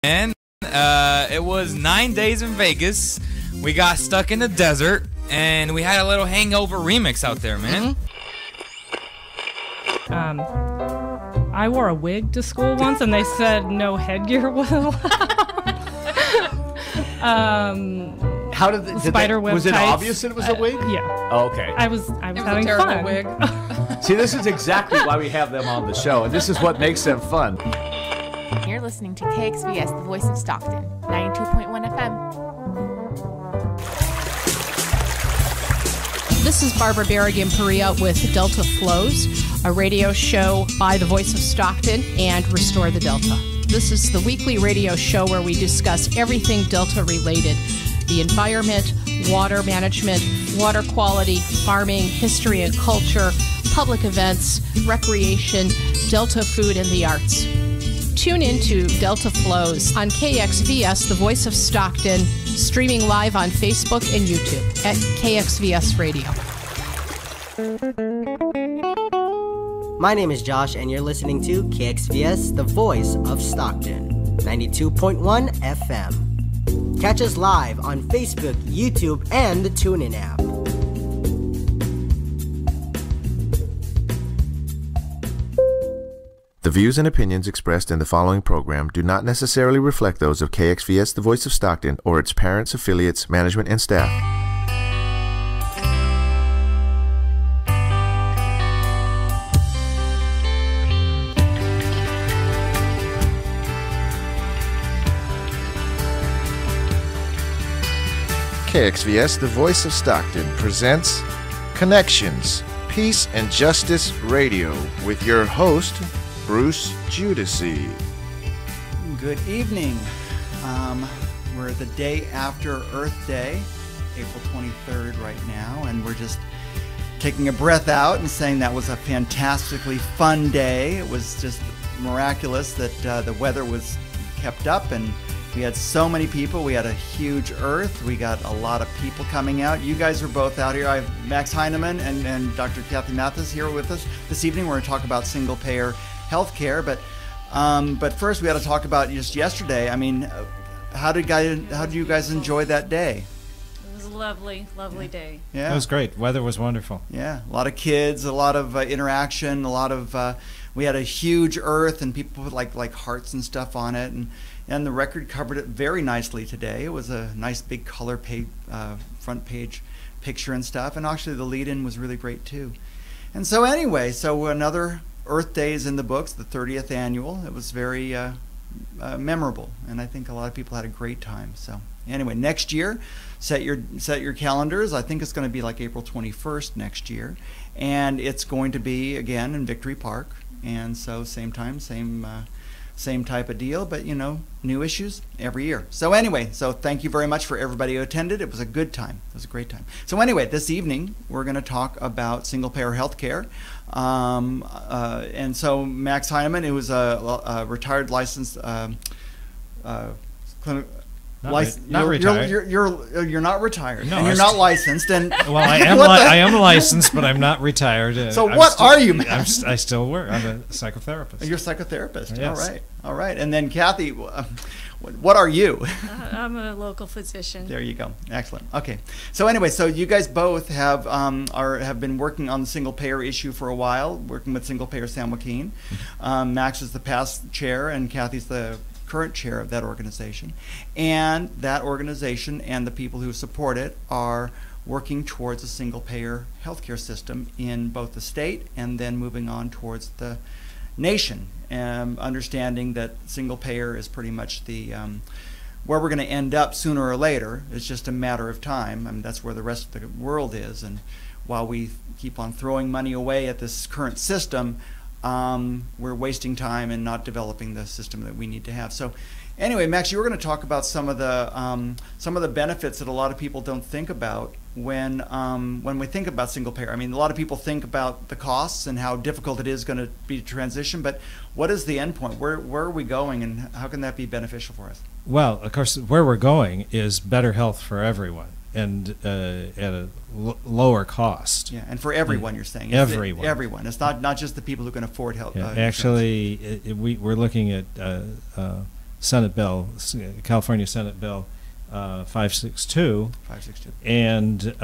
And it was 9 days in Vegas. We got stuck in the desert, and we had a little hangover remix out there, man. I wore a wig to school once, and they said no headgear was allowed. How did the spider web was it tights. Obvious that it was a wig? Yeah. Oh, okay. I was It was having a terrible fun. wig. See, this is exactly why we have them on the show, and this is what makes them fun. You're listening to KXVS, the voice of Stockton, 92.1 FM. This is Barbara Barrigan-Perea with Delta Flows, a radio show by the voice of Stockton and Restore the Delta. This is the weekly radio show where we discuss everything Delta related: the environment, water management, water quality, farming, history and culture, public events, recreation, Delta food, and the arts. Tune in to Delta Flows on KXVS, the voice of Stockton, streaming live on Facebook and YouTube at KXVS Radio. My name is Josh, and you're listening to KXVS, the voice of Stockton, 92.1 FM. Catch us live on Facebook, YouTube, and the TuneIn app. The views and opinions expressed in the following program do not necessarily reflect those of KXVS, the voice of Stockton, or its parents, affiliates, management, and staff. KXVS, the voice of Stockton, presents Connections, Peace and Justice Radio with your host, Bruce Judici. Good evening. We're the day after Earth Day, April 23rd right now, and we're just taking a breath out and saying that was a fantastically fun day. It was just miraculous that the weather was kept up, and we had so many people. We had a huge Earth. We got a lot of people coming out. You guys are both out here. I have Max Heinemann and Dr. Kathy Mathis here with us this evening. We're going to talk about single-payer healthcare, but first we got to talk about just yesterday. I mean, how did you guys enjoy that day? It was a lovely day. Yeah, it was great. Weather was wonderful. Yeah, a lot of kids, a lot of interaction, a lot of. We had a huge Earth, and people put like hearts and stuff on it, and the record covered it very nicely today. It was a nice big color page, front page picture and stuff, and actually the lead-in was really great too. And so anyway, so another Earth Day is in the books, the 30th annual. It was very memorable, and I think a lot of people had a great time. So anyway, next year, set your calendars. I think it's going to be like April 21st next year, and it's going to be again in Victory Park. And so same time, same type of deal, but you know, new issues every year. So anyway, so thank you very much for everybody who attended. It was a good time. It was a great time. So anyway, this evening we're going to talk about single-payer healthcare. And so Max Heinemann, who was a retired licensed clinical. Not retired. You're not retired, no, and you're not licensed. And well, I am licensed, but I'm not retired. So what are you, Max? I still work. I'm a psychotherapist. You're a psychotherapist. Yes. All right. And then Kathy, what are you? I'm a local physician. There you go. Excellent. Okay. So anyway, so you guys both have been working on the single payer issue for a while, working with Single Payer San Joaquin. Max is the past chair, and Kathy's the current chair of that organization. And that organization and the people who support it are working towards a single payer healthcare system in both the state and then moving on towards the nation, understanding that single payer is pretty much the where we're going to end up sooner or later. It's just a matter of time. I mean, that's where the rest of the world is, and while we keep on throwing money away at this current system, we're wasting time and not developing the system that we need to have. So anyway, Max, you were going to talk about some of the benefits that a lot of people don't think about when we think about single payer. I mean, a lot of people think about the costs and how difficult it is going to be to transition, but what is the end point? Where are we going, and how can that be beneficial for us? Well, of course, where we're going is better health for everyone, and at a lower cost. Yeah, and for everyone, you're saying. Everyone. Everyone. It's not just the people who can afford health. Yeah, actually, we're looking at Senate bill, California Senate Bill 562. 562. And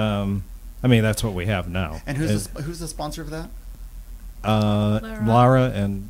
I mean, that's what we have now. And who's the sponsor of that? Laura and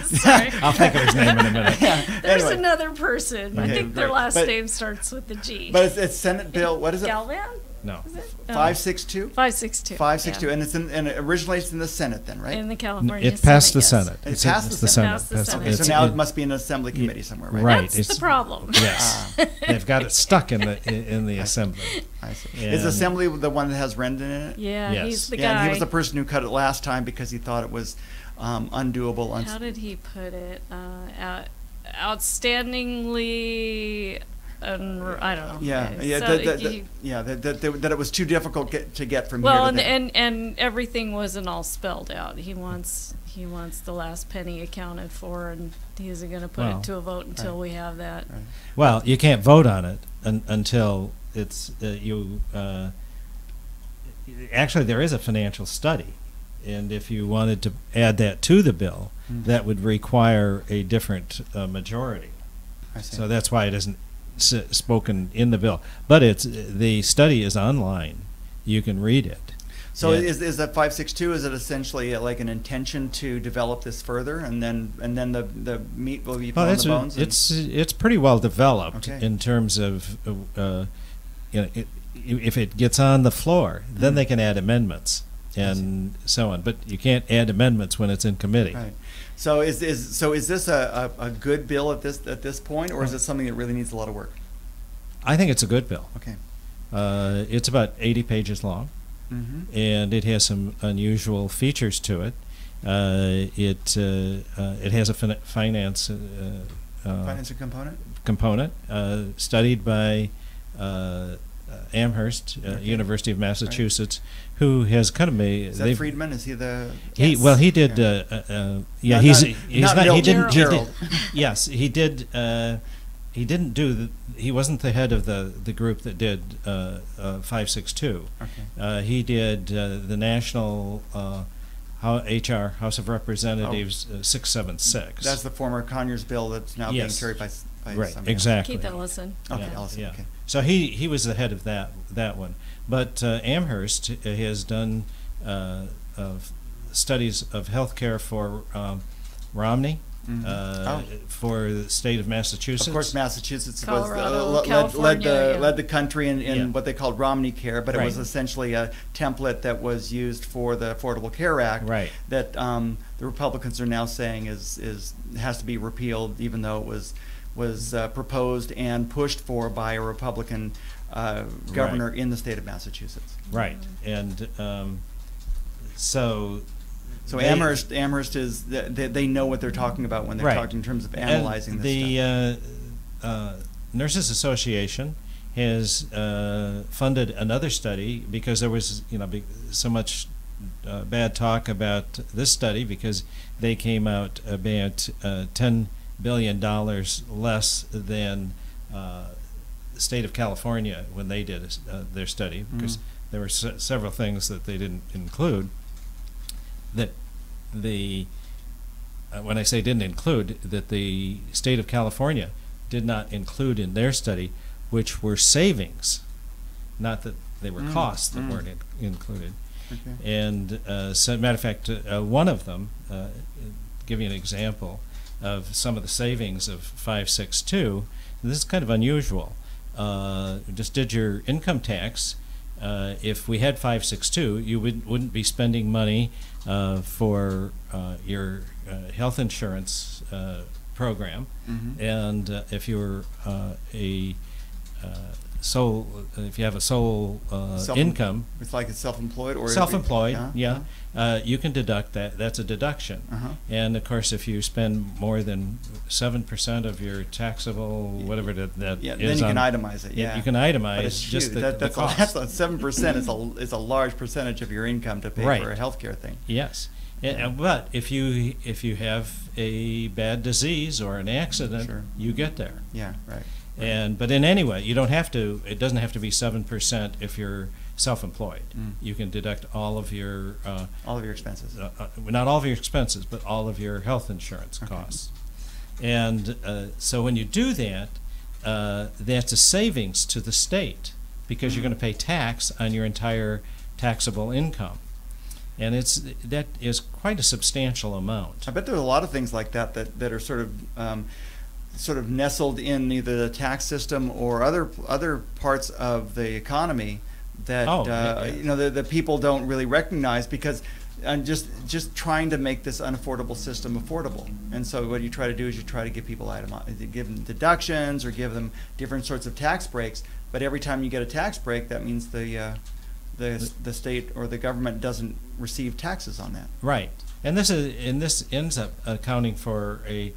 Sorry. I'll think of his name in a minute. There's Anyway. another person. I Okay, think their right. last But- name starts with a G. But it's Senate Bill. What is it? Galvan? No. Is it? 562. 562. 562, yeah. and originally it's in the Senate then, right? In the California It passed the Senate, Senate. It passed It's the Senate. Passed the Passed- Senate. Okay, so it's- now it must be in an assembly committee somewhere, right? Right. That's it's- the problem. Yes. They've got it stuck in the assembly. I see. And- Is assembly the one that has Rendon in it? Yeah, Yes. he's the Yeah, and guy. he was the person who cut it last time because he thought it was undoable. How did he put it? Outstandingly, I don't know. Yeah, Okay, yeah, so that it was too difficult to get from well, here to there. and everything wasn't all spelled out. He wants the last penny accounted for, and he isn't going to put Well, it to a vote until we have that. Right. Well, you can't vote on it until it's actually, there is a financial study, and if you wanted to add that to the bill, that would require a different majority. I see. So that's why it isn't spoken in the bill. But the study is online. You can read it. So Yeah. is that 562? Is it essentially like an intention to develop this further, and then the meat will be put on the bones? It's pretty well developed Okay. in terms of if it gets on the floor, then they can add amendments and so on. But you can't add amendments when it's in committee. Right. So is this a good bill at this point, or is it something that really needs a lot of work? I think it's a good bill. Okay. It's about 80 pages long, and it has some unusual features to it. It has a finance Financial component studied by Amherst, University of Massachusetts, who has kind of made. Is that Friedman? Is he the? He did. Not he's not not. He didn't. Gerald. Yes, he did. He didn't do. He wasn't the head of the group that did 562. Okay. He did the National HR House of Representatives 676. That's the former Conyers bill that's now being Yes. carried by Right, somebody else. exactly. Keith Ellison. Okay, Yeah, Ellison. yeah. Okay. So he was the head of that one. But Amherst has done studies of healthcare for Romney, for the state of Massachusetts. Of course, Massachusetts Colorado, was California, led the country in Yeah. what they called Romney Care, but it was Right. essentially a template that was used for the Affordable Care Act. Right. That the Republicans are now saying has to be repealed, even though it was proposed and pushed for by a Republican governor in the state of Massachusetts. Right, and so. So they- Amherst is they know what they're talking about when they're Right. talking in terms of analyzing and this stuff. the Nurses Association has funded another study because there was so much bad talk about this study because they came out about $10 billion less than the state of California when they did their study because there were several things that they didn't include. That when I say didn't include, that the state of California did not include in their study, which were savings, not that they were costs that weren't included. Okay. And so, matter of fact, one of them, give you an example of some of the savings of 562. This is kind of unusual. Just did your income tax. If we had 562, you wouldn't be spending money for your health insurance program, and if you're if you have a sole income, It's like it's self-employed or self-employed, you can deduct that. That's a deduction. And of course, if you spend more than 7% of your taxable, whatever that then is, you can itemize it. Yeah, you can itemize but it's just huge. the cost. That's 7% is a large percentage of your income to pay Right. for a healthcare thing. Yes, but if you have a bad disease or an accident, Sure. you get there. Yeah, right. But in any way, you don't have to. It doesn't have to be 7% if you're self-employed. You can deduct all of your expenses. Not all of your expenses, but all of your health insurance costs. And so when you do that, that's a savings to the state because you're going to pay tax on your entire taxable income. And that is quite a substantial amount. I bet there's a lot of things like that are sort of nestled in either the tax system or other parts of the economy that the people don't really recognize because just trying to make this unaffordable system affordable. And so what you try to do is you try to give people give them deductions or give them different sorts of tax breaks. But every time you get a tax break, that means the state or the government doesn't receive taxes on that. Right, and this ends up accounting for a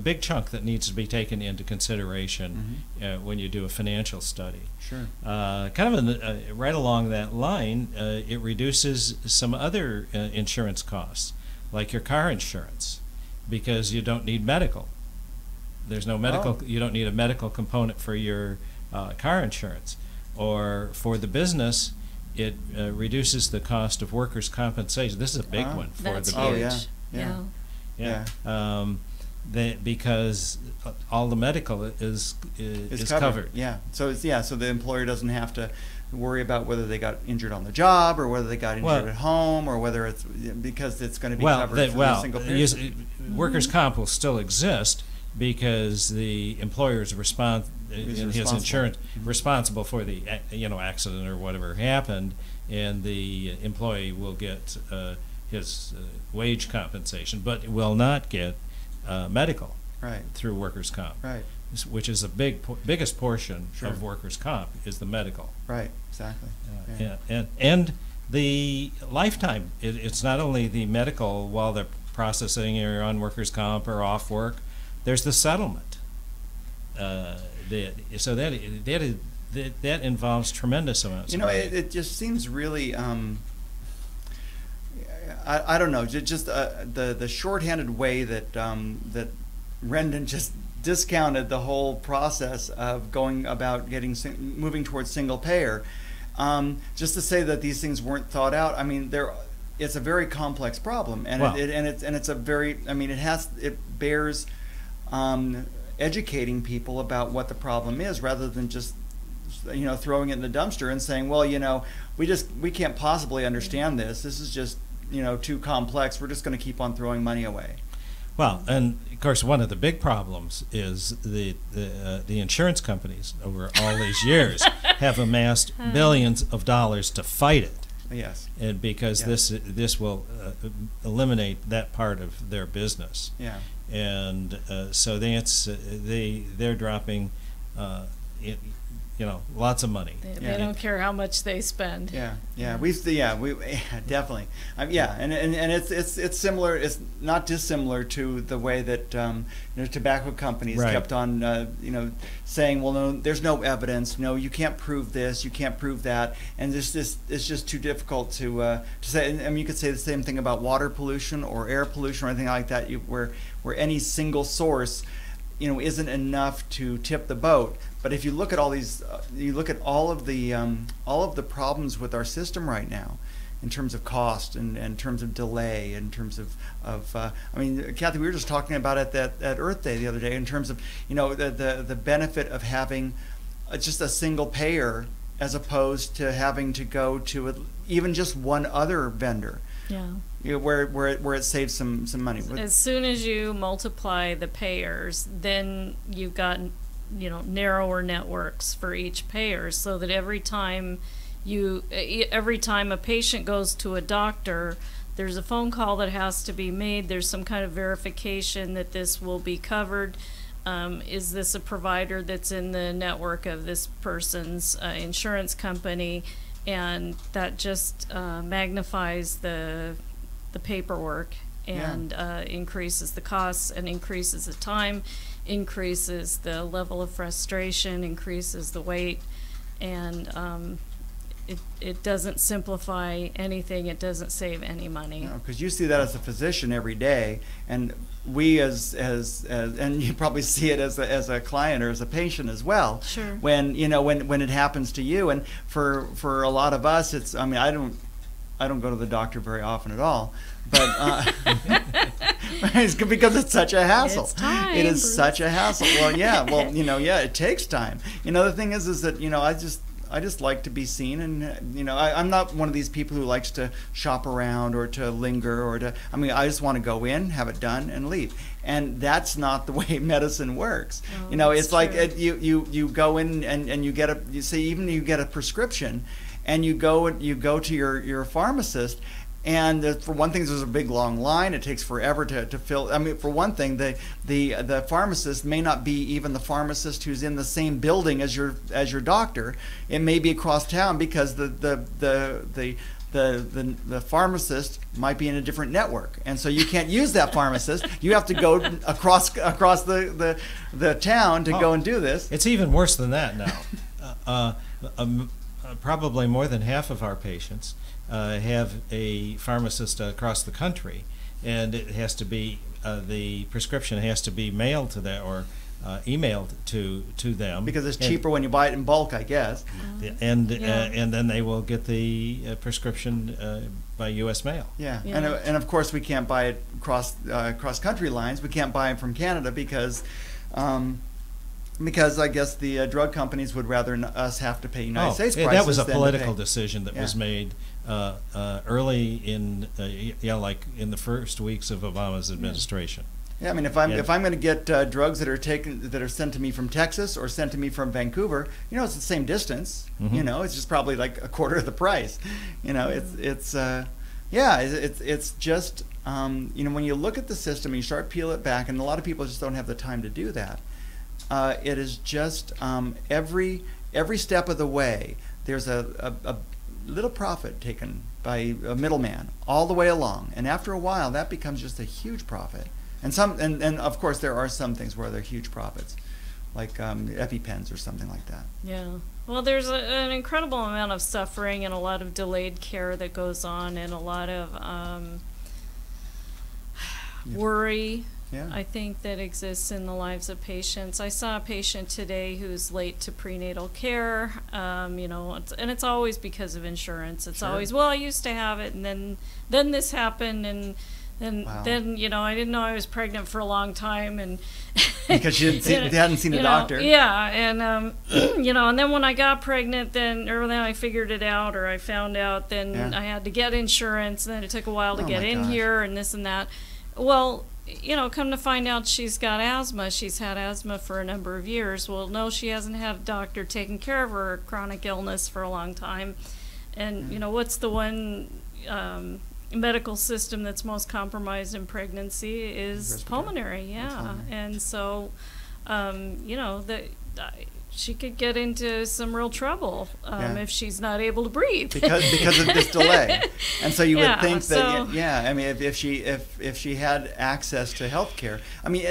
big chunk that needs to be taken into consideration when you do a financial study. Sure. Kind of right along that line, it reduces some other insurance costs, like your car insurance, because you don't need medical. There's no medical. You don't need a medical component for your car insurance, or for the business. It reduces the cost of workers' compensation. This is a big one for the business. Because all the medical is covered. Yeah. So so the employer doesn't have to worry about whether they got injured on the job or whether they got injured at home or whether it's because it's going to be covered for the single person. Workers' comp will still exist because the employer's his insurance responsible for the accident or whatever happened, and the employee will get his wage compensation, but will not get medical through workers' comp, which is the biggest portion of workers' comp is the medical. Right, exactly. And the lifetime. It's not only the medical while they're processing or on workers' comp or off work. There's the settlement. So that involves tremendous amounts. It just seems really. I don't know. Just the shorthanded way that that Rendon just discounted the whole process of going about moving towards single payer. Just to say that these things weren't thought out. I mean, it's a very complex problem, and it's a very. I mean, it bears. Educating people about what the problem is rather than just throwing it in the dumpster and saying, well, we can't possibly understand this. This is just too complex. We're just going to keep on throwing money away. Well, and of course, one of the big problems is the insurance companies over all these years have amassed billions of dollars to fight it. Yes. And because this will eliminate that part of their business. Yeah. And so they're dropping, lots of money. They don't care how much they spend. We definitely. And it's similar. It's not dissimilar to the way that tobacco companies kept on saying, well, no, there's no evidence. No, you can't prove this. You can't prove that. And it's just too difficult to say. I mean, you could say the same thing about water pollution or air pollution or anything like that, where any single source isn't enough to tip the boat. But if you look at all these, you look at all of the problems with our system right now, in terms of cost and in terms of delay, in terms of I mean, Kathy, we were just talking about it at Earth Day the other day, in terms of the benefit of having just a single payer as opposed to having to go to even just one other vendor. Yeah. Where it saves some money. As soon as you multiply the payers, then you've got narrower networks for each payer, so that every time a patient goes to a doctor, there's a phone call that has to be made. There's some kind of verification that this will be covered. Is this a provider that's in the network of this person's insurance company? And that just magnifies the paperwork and increases the costs and increases the time, increases the level of frustration, increases the wait, and it doesn't simplify anything. It doesn't save any money. Because you see that as a physician every day, and we as and you probably see it as a client or as a patient as well. Sure. When when it happens to you, and for a lot of us, it's, I mean, I don't go to the doctor very often at all, but it's because it's such a hassle. It's time, it is Bruce. such a hassle. Well, yeah. Well, it takes time. The thing is that I just like to be seen, and I'm not one of these people who likes to shop around or to linger or to. I mean, I just want to go in, have it done, and leave. And that's not the way medicine works. It's like you go in and you get you get a prescription, and you go to your pharmacist. And for one thing, there's a big long line. It takes forever to fill. I mean, for one thing, the pharmacist may not be even the pharmacist who's in the same building as your doctor. It may be across town because the pharmacist might be in a different network, and so you can't use that pharmacist. You have to go across the town to go and do this. It's even worse than that now. Probably more than half of our patients have a pharmacist across the country, and it has to be the prescription has to be mailed to them or emailed to them because it's cheaper when you buy it in bulk, I guess. And then they will get the prescription by U.S. mail. Yeah. And of course we can't buy it cross country lines. We can't buy it from Canada because I guess the drug companies would rather us have to pay United States prices. That was a political decision that was made early in, like in the first weeks of Obama's administration. Yeah, I mean, if I'm going to get drugs that are sent to me from Texas or sent to me from Vancouver, it's the same distance. Mm-hmm. It's just probably like a quarter of the price. It's just when you look at the system and you start peel it back, and a lot of people just don't have the time to do that. It is just every step of the way there's a little profit taken by a middleman all the way along, and after a while that becomes just a huge profit. And of course there are some things where they're huge profits, like EpiPens or something like that. Yeah. Well, there's an incredible amount of suffering and a lot of delayed care that goes on, and a lot of worry. Yeah. I think that exists in the lives of patients. I saw a patient today who's late to prenatal care, and it's always because of insurance. It's always, well, I used to have it, and then this happened, and then I didn't know I was pregnant for a long time, and because you hadn't seen a doctor. Yeah, and and then when I got pregnant, then I figured it out, or I found out, then I had to get insurance, and then it took a while to get in here, and this and that. Well, come to find out she's got asthma. She's had asthma for a number of years. Well, no, she hasn't had a doctor taking care of her chronic illness for a long time. And, what's the one medical system that's most compromised in pregnancy is pulmonary. Yeah. And so, she could get into some real trouble if she's not able to breathe because of this delay. And so you would think that I mean, if she had access to health care, I mean,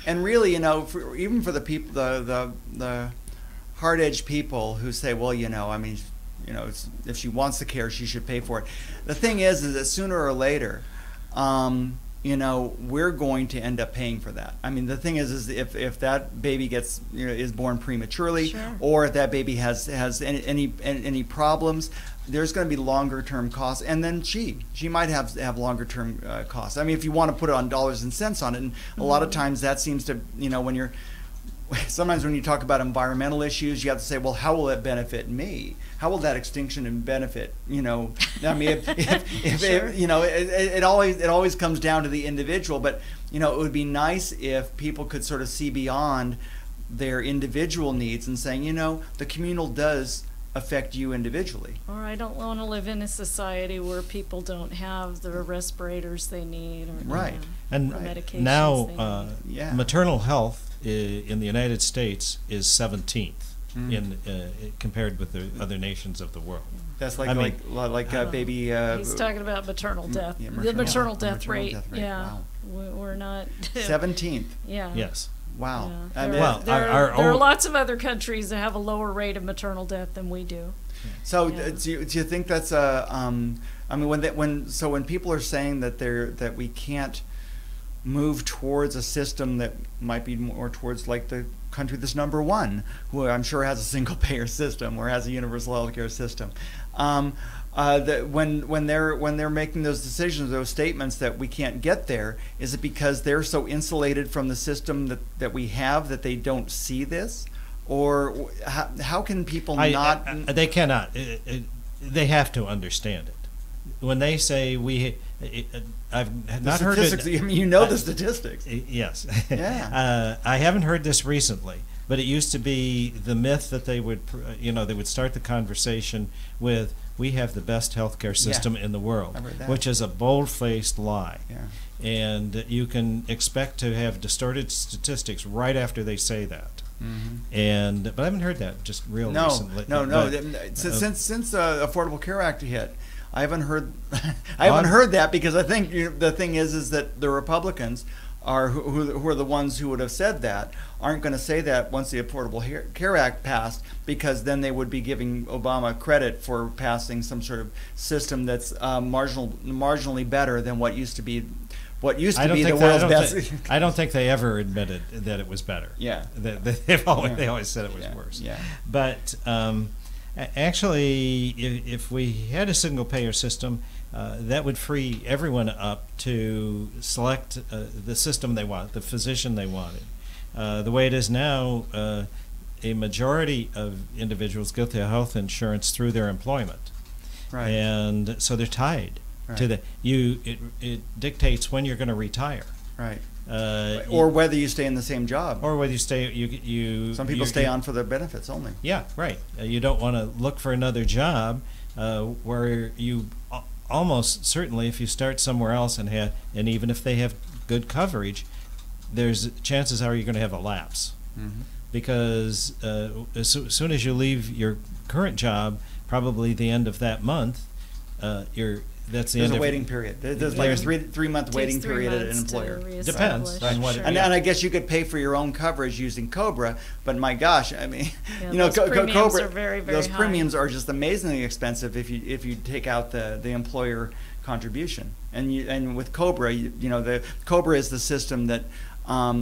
and really, even for the people, the hard-edged people who say, well, I mean, if she wants the care, she should pay for it. The thing is that sooner or later, we're going to end up paying for that. I mean, the thing is if that baby gets is born prematurely, or if that baby has any problems, there's going to be longer term costs, and then she might have longer term costs. I mean, if you want to put it on dollars and cents on it, and a lot of times that seems to sometimes when you talk about environmental issues, you have to say, well, how will it benefit me? How will that extinction benefit? I mean, it always comes down to the individual. But it would be nice if people could sort of see beyond their individual needs and saying, the communal does affect you individually. Or I don't want to live in a society where people don't have the respirators they need, or the medications now they need. Maternal health in the United States is 17th in compared with the other nations of the world. That's like baby. He's talking about maternal death. The maternal death rate. Yeah, wow. We're not 17th. Yeah. Yes. Wow. Yeah. There are lots of other countries that have a lower rate of maternal death than we do. So Yeah. do you think that's a? I mean, when people are saying that we can't move towards a system that might be more towards like the country that's number one, who I'm sure has a single payer system or has a universal healthcare system. When they're making those decisions, those statements that we can't get there, is it because they're so insulated from the system that we have that they don't see this, or how can people not? They cannot. They have to understand it. When they say I've not heard it. I mean, you know the statistics. Yes. Yeah. I haven't heard this recently, but it used to be the myth that they would start the conversation with, "We have the best healthcare system in the world," I've heard that. which is a bold-faced lie. Yeah. And you can expect to have distorted statistics right after they say that. Mm-hmm. But I haven't heard that just recently. No. But, Since the Affordable Care Act hit, I haven't heard. I haven't heard that because I think the thing is that the Republicans who are the ones who would have said that aren't going to say that once the Affordable Care Act passed, because then they would be giving Obama credit for passing some sort of system that's marginally better than what used to be. What used to be the world's best. I don't think they ever admitted that it was better. Yeah. They always said it was worse. Yeah. But actually, if we had a single payer system, that would free everyone up to select the system they want, the physician they wanted. The way it is now, a majority of individuals get their health insurance through their employment. Right. And so they're tied to the it dictates when you're going to retire. Right. Or whether you stay in the same job. Or whether you stay you some people stay on for their benefits only. Yeah, right. You don't want to look for another job where you almost certainly, if you start somewhere else and even if they have good coverage, there's chances are you're going to have a lapse. Mm-hmm. Because as soon as you leave your current job, probably the end of that month, that's the There's end a of waiting period. There's like a three-month waiting period at an employer. Depends on what. And I guess you could pay for your own coverage using COBRA, but my gosh, I mean, those premiums COBRA, are very, very those high. premiums are just amazingly expensive if you take out the employer contribution. And with COBRA, the COBRA is the system that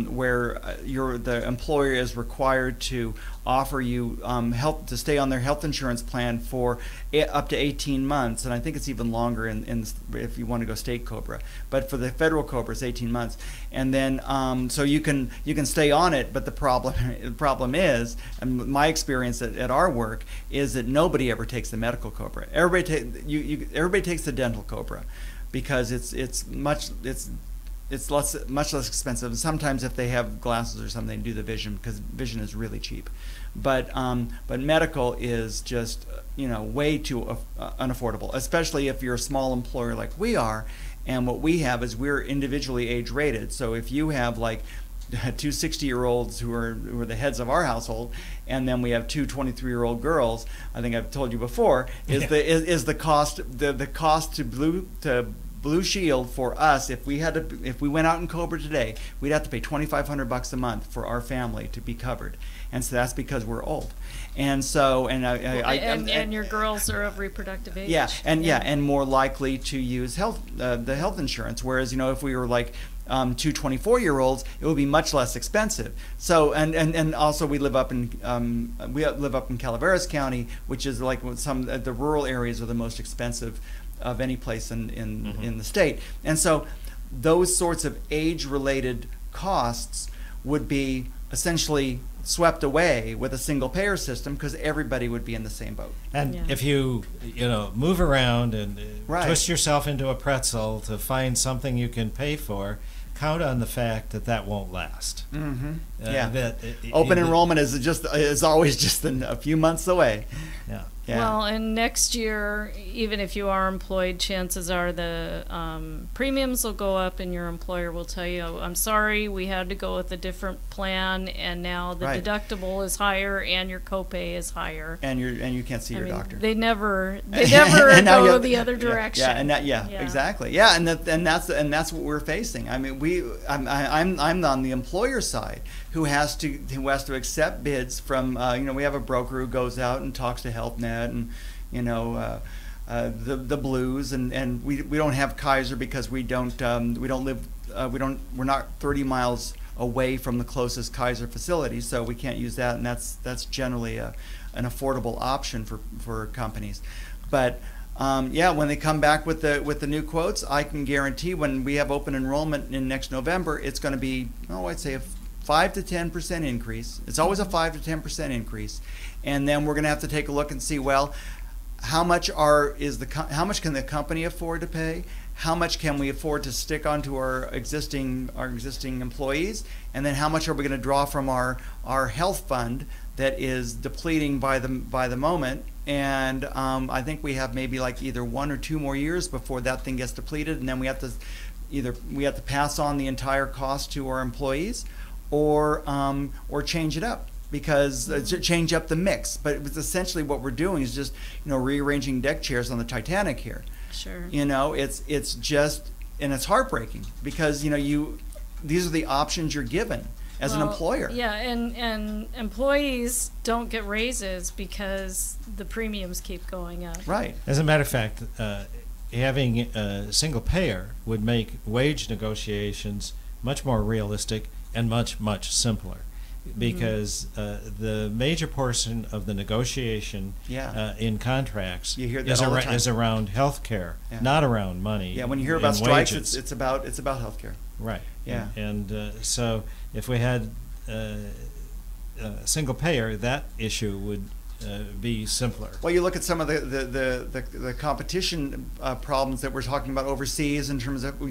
where the employer is required to offer you help to stay on their health insurance plan for up to 18 months, and I think it's even longer if you want to go state COBRA. But for the federal COBRA, it's 18 months, and then so you can stay on it. But the problem is, and my experience at our work is that nobody ever takes the medical COBRA. Everybody takes the dental COBRA because it's much less expensive. Sometimes if they have glasses or something, they do the vision because vision is really cheap. But medical is just way too unaffordable, especially if you're a small employer like we are. And what we have is we're individually age rated. So if you have like two 60-year-olds who are the heads of our household, and then we have two 23-year-old girls, I think I've told you before, is the cost to Blue Shield for us, if we went out in COBRA today, we'd have to pay $2,500 a month for our family to be covered, and so that's because we're old, and so and your girls are of reproductive age. And more likely to use the health insurance. Whereas if we were like two 24-year-olds, it would be much less expensive. So and also we live up in Calaveras County, which is like some of the rural areas are the most expensive of any place in the state. And so those sorts of age-related costs would be essentially swept away with a single payer system because everybody would be in the same boat. And if you move around and twist yourself into a pretzel to find something you can pay for, count on the fact that won't last. Mm-hmm. Open enrollment is always just a few months away. Yeah. Well, and next year, even if you are employed, chances are the premiums will go up, and your employer will tell you, "I'm sorry, we had to go with a different plan, and now the deductible is higher, and your copay is higher." And you can't see your doctor. They never go the other direction. Exactly. Yeah, and that's what we're facing. I mean, I'm on the employer side. who has to accept bids from we have a broker who goes out and talks to HealthNet and the Blues, and we don't have Kaiser because we're not 30 miles away from the closest Kaiser facility, so we can't use that, and that's generally an affordable option for companies. But when they come back with the new quotes, I can guarantee when we have open enrollment in next November, it's going to be, I'd say a 5 to 10% increase. It's always a 5 to 10% increase, and then we're going to have to take a look and see, well, how much can the company afford to pay? How much can we afford to stick onto our existing employees, and then how much are we going to draw from our health fund that is depleting by the moment? And I think we have maybe like either 1 or 2 more years before that thing gets depleted, and then we have to pass on the entire cost to our employees, or change it up. Because change up the mix, but it was essentially what we're doing is just rearranging deck chairs on the Titanic here. Sure. It's just, and it's heartbreaking because these are the options you're given as an employer. Yeah, and employees don't get raises because the premiums keep going up. Right. As a matter of fact, having a single payer would make wage negotiations much more realistic and much, much simpler. Because the major portion of the negotiation in contracts is around health care, not around money. Yeah, when you hear about strikes, wages. it's about health care. Right. Yeah. And so if we had single payer, that issue would be simpler. Well, you look at some of the competition problems that we're talking about overseas in terms of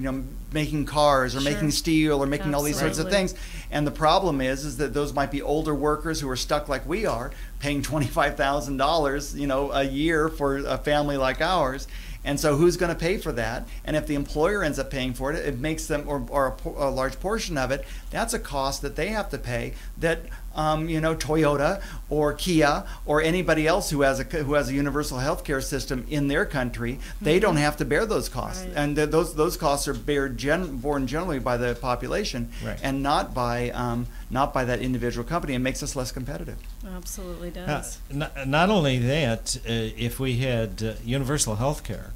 making cars or making steel or making all these sorts of things, and the problem is that those might be older workers who are stuck like we are, paying $25,000 a year for a family like ours. And so who's going to pay for that? And if the employer ends up paying for it, it makes them, or a large portion of it, that's a cost that they have to pay that Toyota or Kia or anybody else who has a universal healthcare system in their country, they don't have to bear those costs. Right. And those costs are borne generally by the population, and not by that individual company. It makes us less competitive. Absolutely does. Not only that, if we had universal health care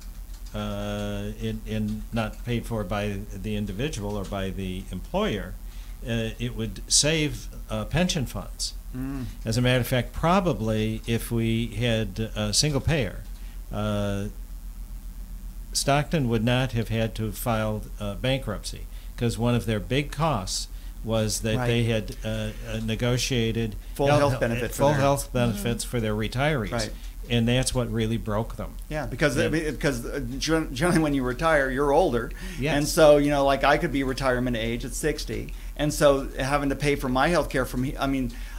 and not paid for by the individual or by the employer, it would save pension funds. As a matter of fact, probably if we had a single payer, Stockton would not have had to file bankruptcy, because one of their big costs was that they had negotiated full health benefits for their retirees. Right. And that's what really broke them. Yeah, because generally when you retire, you're older. Yes. And so, like I could be retirement age at 60. And so having to pay for my health care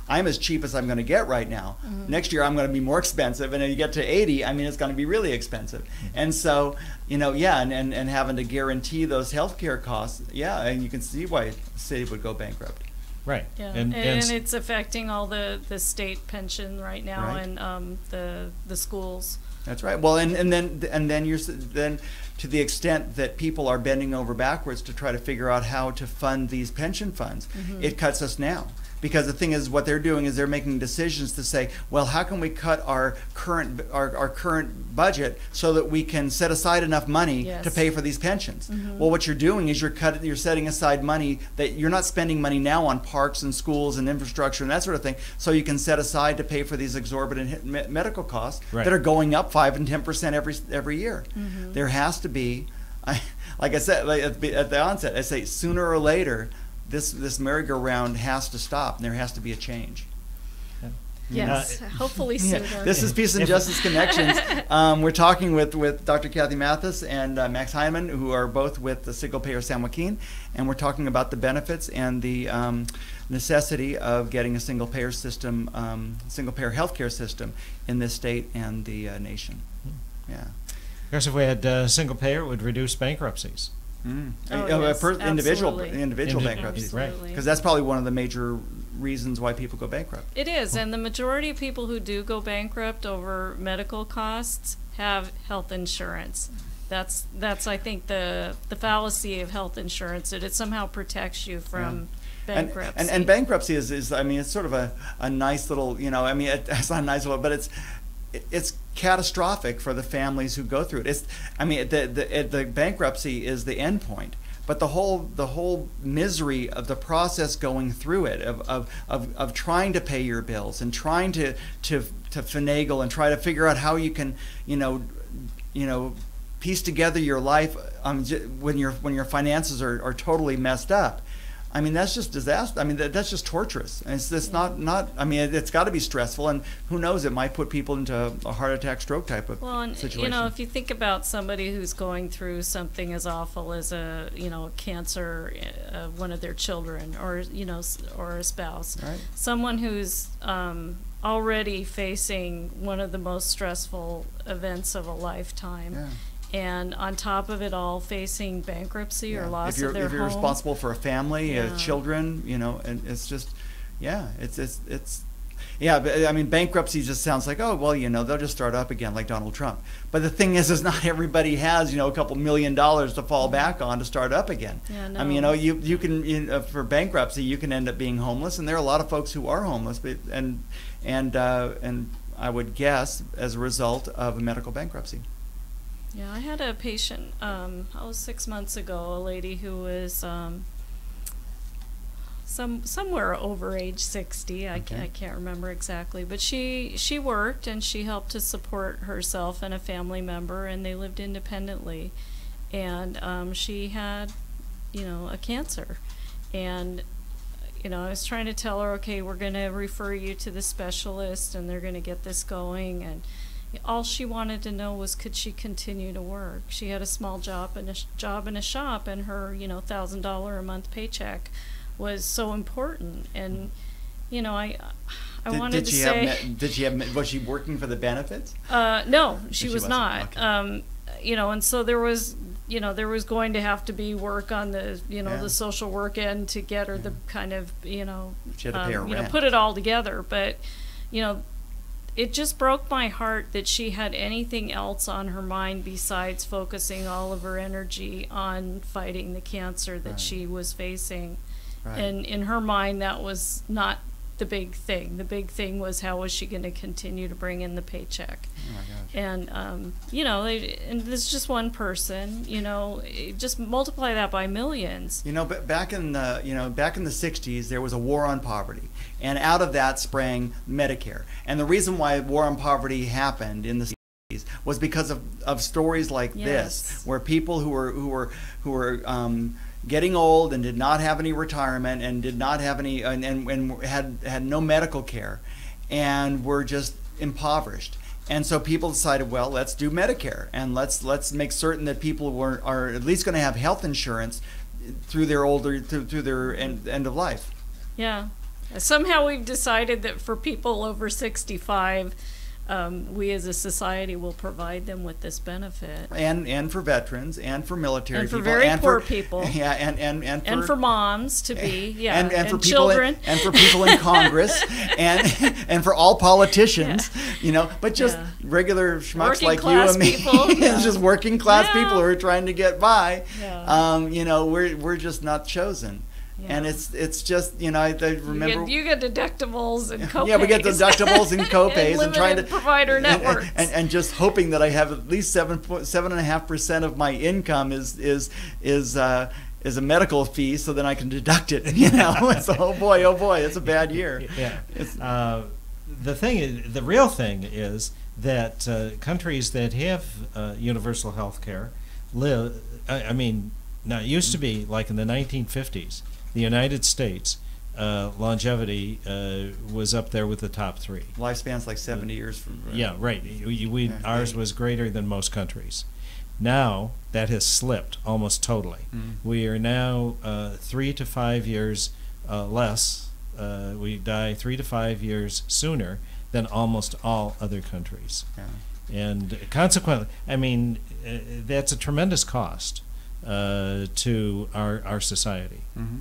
I'm as cheap as I'm going to get right now. Mm-hmm. Next year I'm going to be more expensive. And then you get to 80, it's going to be really expensive. Mm-hmm. And so, and having to guarantee those health care costs, and you can see why the city would go bankrupt. Right. Yeah. And it's affecting all the state pension right now, and the schools. That's right. Well, and then you're to the extent that people are bending over backwards to try to figure out how to fund these pension funds, it cuts us now. Because the thing is, what they're doing is they're making decisions to say, well, how can we cut our current budget so that we can set aside enough money to pay for these pensions? Well, what you're doing is you're setting aside money that you're not spending money now on parks and schools and infrastructure and that sort of thing, so you can set aside to pay for these exorbitant medical costs that are going up 5 and 10% every year. There has to be, like I said at the onset, I say sooner or later, this merry-go-round has to stop, and there has to be a change. Yes, hopefully sooner. This is Peace and Justice Connections. We're talking with Dr. Kathy Mathis and Max Heinemann, who are both with the Single Payer San Joaquin, and we're talking about the benefits and the necessity of getting a single payer system, single payer healthcare system in this state and the nation. Yeah. Of course, if we had single payer, it would reduce bankruptcies. Individual bankruptcy, right? Because that's probably one of the major reasons why people go bankrupt. It is, and the majority of people who do go bankrupt over medical costs have health insurance. That's I think the fallacy of health insurance, that it somehow protects you from bankruptcy. And bankruptcy is I mean, it's sort of a nice little, I mean, it's not a nice little, but it's catastrophic for the families who go through it. I mean, the bankruptcy is the end point, but the whole misery of the process going through it, of trying to pay your bills and trying to finagle and try to figure out how you can, piece together your life when your finances are totally messed up. I mean, that's just disaster. I mean, that's just torturous. And it's not. I mean, it's got to be stressful, and who knows? It might put people into a heart attack, stroke type of situation. If you think about somebody who's going through something as awful as a cancer, one of their children, or a spouse, right. Someone who's already facing one of the most stressful events of a lifetime. Yeah. And on top of it all, facing bankruptcy or loss of their home. If you're responsible for a family, Yeah. children, and it's just, but I mean, bankruptcy just sounds like, oh, well, they'll just start up again like Donald Trump. But the thing is not everybody has, a couple $1 million to fall back on to start up again. Yeah, no. I mean, you can, for bankruptcy, you can end up being homeless, and there are a lot of folks who are homeless, and I would guess as a result of a medical bankruptcy. Yeah, I had a patient, 6 months ago, a lady who was somewhere over age 60. I can't remember exactly, but she worked and she helped to support herself and a family member, and they lived independently. And she had, a cancer, and I was trying to tell her, okay, we're going to refer you to the specialist, and they're going to get this going, and all she wanted to know was, could she continue to work? She had a small job in a shop, and her, $1,000 a month paycheck was so important. And, I wanted to say. Was she working for the benefits? No, she was not. Okay. And so there was, there was going to have to be work on the, the social work end to get her the kind of, she had to pay her rent. Put it all together. But, it just broke my heart that she had anything else on her mind besides focusing all of her energy on fighting the cancer that she was facing. Right. And in her mind, that was not the big thing. The big thing was, how was she going to continue to bring in the paycheck? Oh my gosh. And and this is just one person. Just multiply that by millions. But back in the 60s, there was a war on poverty, and out of that sprang Medicare. And the reason why war on poverty happened in the 60s was because of stories like this, where people who were getting old and did not have any retirement and did not have any and had no medical care and were just impoverished. And so people decided, well, let's do Medicare, and let's make certain that people are at least going to have health insurance through their through their end of life. Yeah. Somehow we've decided that for people over 65, we as a society will provide them with this benefit. And for veterans, and for military and for people, very poor people. Yeah, and for moms to be, and for people children. and for people in Congress, and for all politicians, but just regular schmucks Working like you class and me, people, just working class people who are trying to get by. Yeah. We're just not chosen. Yeah. And it's just, I remember you get deductibles and copays. Yeah, we get deductables and copays and trying to provider networks and just hoping that I have at least 7.5% of my income is a medical fee, so then I can deduct it. It's oh boy, it's a bad year. Yeah. The real thing is that countries that have universal health care live. Now it used to be like in the 1950s. The United States longevity was up there with the top three. Lifespan's like 70 years. Yeah, right. Ours was greater than most countries. Now that has slipped almost totally. We are now 3 to 5 years less. We die 3 to 5 years sooner than almost all other countries. Yeah. And consequently, that's a tremendous cost to our society. Mm-hmm.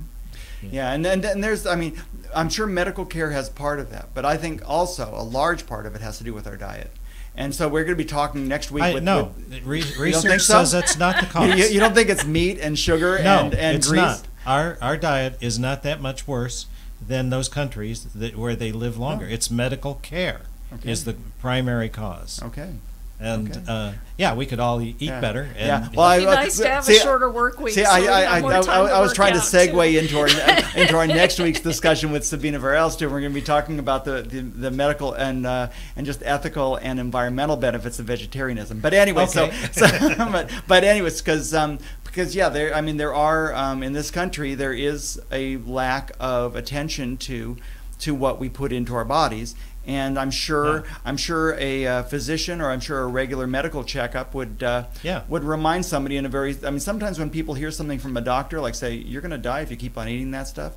Yeah, and there's, I'm sure medical care has part of that, but I think also a large part of it has to do with our diet. And so we're going to be talking next week research says that's not the cause. You don't think it's meat and sugar and it's grease? not. Our diet is not that much worse than those countries where they live longer. It's medical care is the primary cause. Okay. And we could all eat better. And well, it'd be nice to have a shorter work week. See, so I was trying to segue into our next week's discussion with Sabina Varelstein. We're going to be talking about the medical and just ethical and environmental benefits of vegetarianism. But anyway, but anyways, because there are in this country there is a lack of attention to what we put into our bodies. And I'm sure a physician or I'm sure a regular medical checkup would remind somebody in a very. I mean, sometimes when people hear something from a doctor, like say you're going to die if you keep on eating that stuff,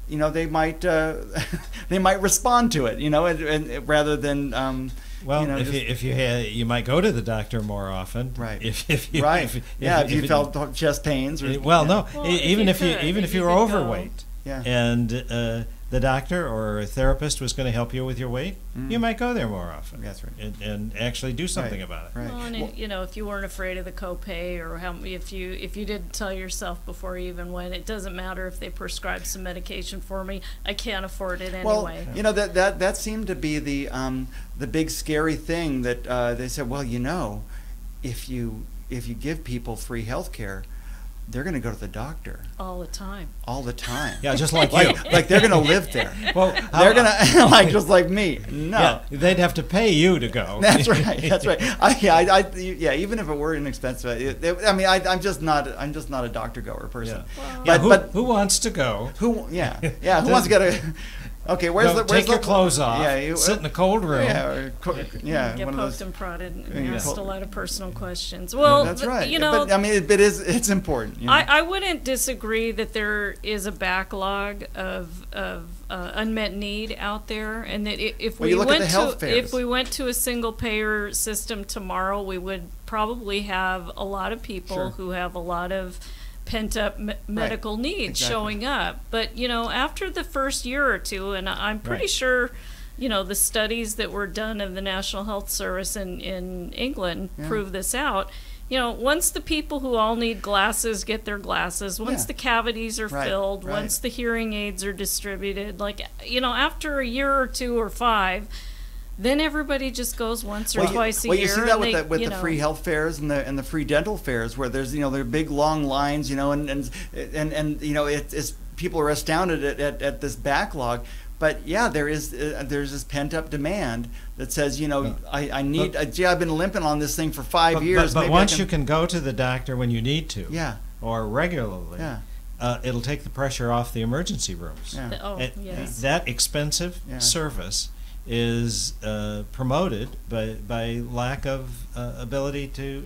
they might respond to it, and rather than. You might go to the doctor more often. Right. If you felt chest pains. Or, even if you were overweight. Yeah. And the doctor or a therapist was going to help you with your weight, you might go there more often. That's right. And actually do something about it. Right. Well, and if you weren't afraid of the copay, or if you didn't tell yourself before you even went, it doesn't matter if they prescribe some medication for me. I can't afford it anyway. Well, that seemed to be the big scary thing that they said. Well, if you give people free health care, they're going to go to the doctor all the time. Yeah, just like you. Like they're going to live there. Well, they're going to just like me. No, yeah, they'd have to pay you to go. That's right. Even if it were inexpensive, I'm just not a doctor goer person. Yeah. But who wants to go? Who wants to go to? Okay, take your clothes off. Yeah, sit in a cold room. Get poked and prodded and asked a lot of personal questions. Well, that's right. It's important. I wouldn't disagree that there is a backlog of unmet need out there, and that if we went to a single payer system tomorrow, we would probably have a lot of people who have a lot of pent-up medical needs showing up. But after the first year or two, and I'm pretty sure the studies that were done of the National Health Service in England prove this out. Once the people who all need glasses get their glasses, once the cavities are filled, once the hearing aids are distributed, after a year or two or 5, then everybody just goes once or twice a year. Well, you see that with the free health fairs and the free dental fairs, where there's there are big long lines, and it's people are astounded at this backlog. But there's this pent up demand that says I need. I've been limping on this thing for 5 years. But once you can go to the doctor when you need to, or regularly, it'll take the pressure off the emergency rooms. That expensive service is promoted by lack of ability to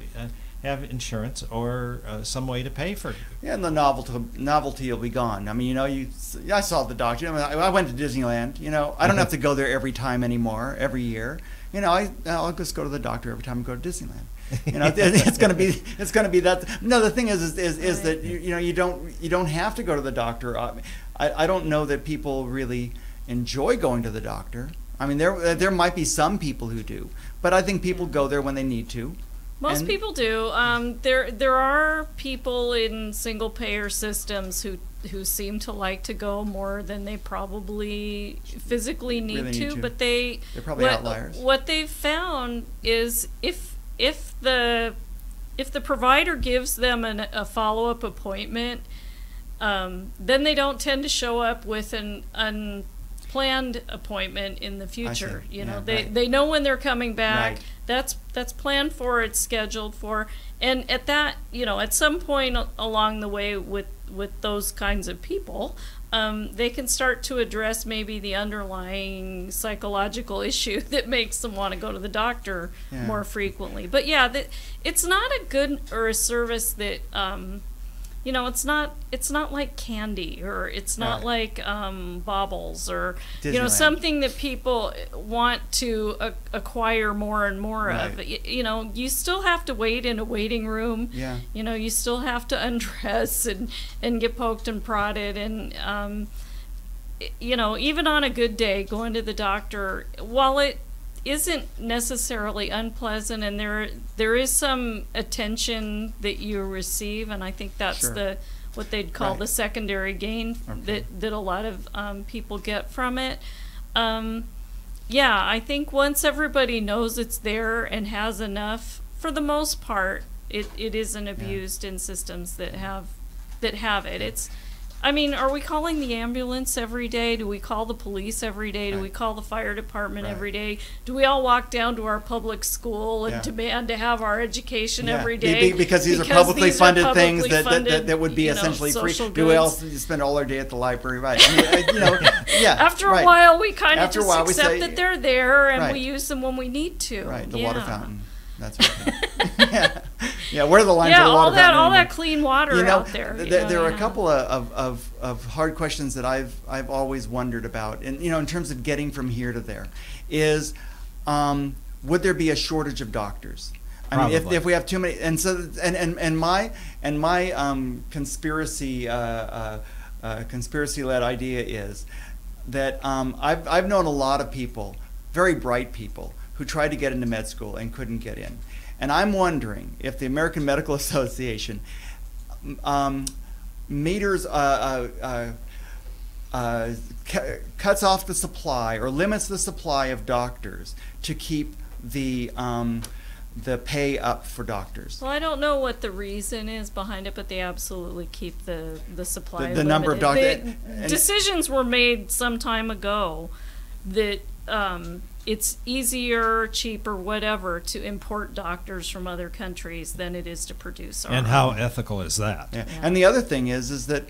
have insurance or some way to pay for it. Yeah, and the novelty will be gone. I mean, I saw the doctor. I went to Disneyland. I don't have to go there every time anymore, every year. I'll just go to the doctor every time I go to Disneyland. It's going to be that. No, the thing is that you don't have to go to the doctor. I don't know that people really enjoy going to the doctor. I mean, there might be some people who do, but I think people go there when they need to. Most people do. There are people in single payer systems who seem to like to go more than they probably physically need to. But they're probably outliers. What they've found is if the provider gives them a follow-up appointment, then they don't tend to show up with an unplanned appointment in the future. They know when they're coming back. Right. That's planned for, it's scheduled for, and at that, at some point along the way with those kinds of people, they can start to address maybe the underlying psychological issue that makes them want to go to the doctor more frequently. But it's not a good or a service that it's not like candy, or it's not like baubles, or Disneyland. Something that people want to acquire more and more of. You still have to wait in a waiting room. You still have to undress and get poked and prodded, and even on a good day, going to the doctor, while it isn't necessarily unpleasant, and there is some attention that you receive, and I think that's what they'd call the secondary gain that a lot of people get from it. Yeah, I think once everybody knows it's there and has enough, for the most part, it isn't abused in systems that have it. It's, I mean, are we calling the ambulance every day? Do we call the police every day? Do we call the fire department every day? Do we all walk down to our public school and demand to have our education every day? Because these are publicly funded things that would be essentially free. Do we all spend all our day at the library? Right. I mean, After a while, we kind of just accept that they're there and we use them when we need to. Right. The water fountain. That's right. Yeah, where are the lines of the water fountain? all that clean water out there. There are a couple of hard questions that I've always wondered about, and in terms of getting from here to there, is would there be a shortage of doctors? I mean, if we have too many, and so and my conspiracy-led idea is that I've known a lot of people, very bright people, who tried to get into med school and couldn't get in. And I'm wondering if the American Medical Association cuts off the supply or limits the supply of doctors to keep the pay up for doctors. Well, I don't know what the reason is behind it, but they absolutely keep the supply. The number of doctors. Decisions were made some time ago that it's easier, cheaper, whatever, to import doctors from other countries than it is to produce our own. And how ethical is that? Yeah. And the other thing is that